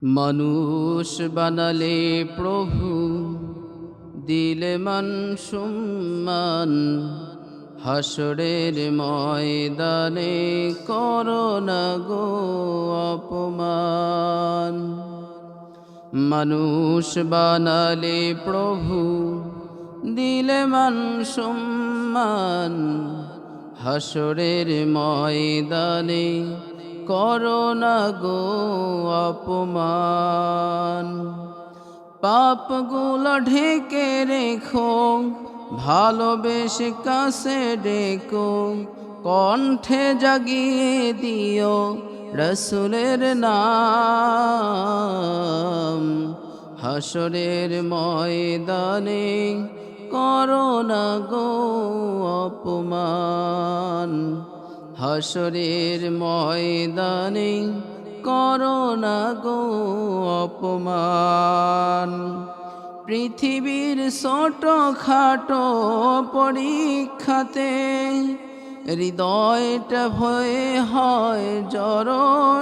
মানুষ বানালে প্রভু, দিলে মান সম্মান, হাসরের ময়দানে করোনা গো অপমান। মানুষ বানালে প্রভু, দিলে মান সম্মান, হাসরের ময়দানে করোনা গো অপমান। পাপগুলো ঢেকে রেখো, ভালোবেসে কাছে ডেকো, কণ্ঠে জাগিয়ে দিও রসুলের নাম। হাসরের ময়দানে করোনা গো অপমান। হাসরের ময়দানে করোনা গো অপমান। পৃথিবীর ছোট খাটো পরীক্ষাতে হৃদয়টা ভয়ে হয় জড়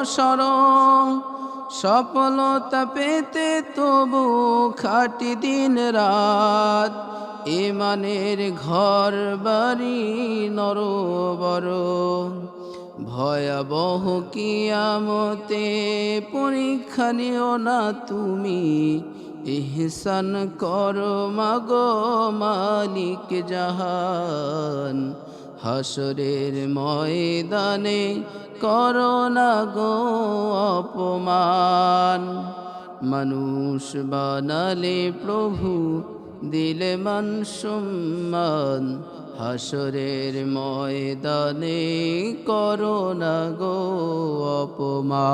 সর। সফলতা পেতে তবু খাটি দিন রাত, ইমানের ঘর বাড়ি নরবর। ভয়াবহ কিয়ামতে পরীক্ষা নিও না তুমি, ইহসান করো মাগো মালিক জাহান। হাসরের ময়দানে করোনা গো অপমান। মানুষ বানালে প্রভু, দিলে মান সম্মান, হাসরের ময়দানে করোনা গো অপমান।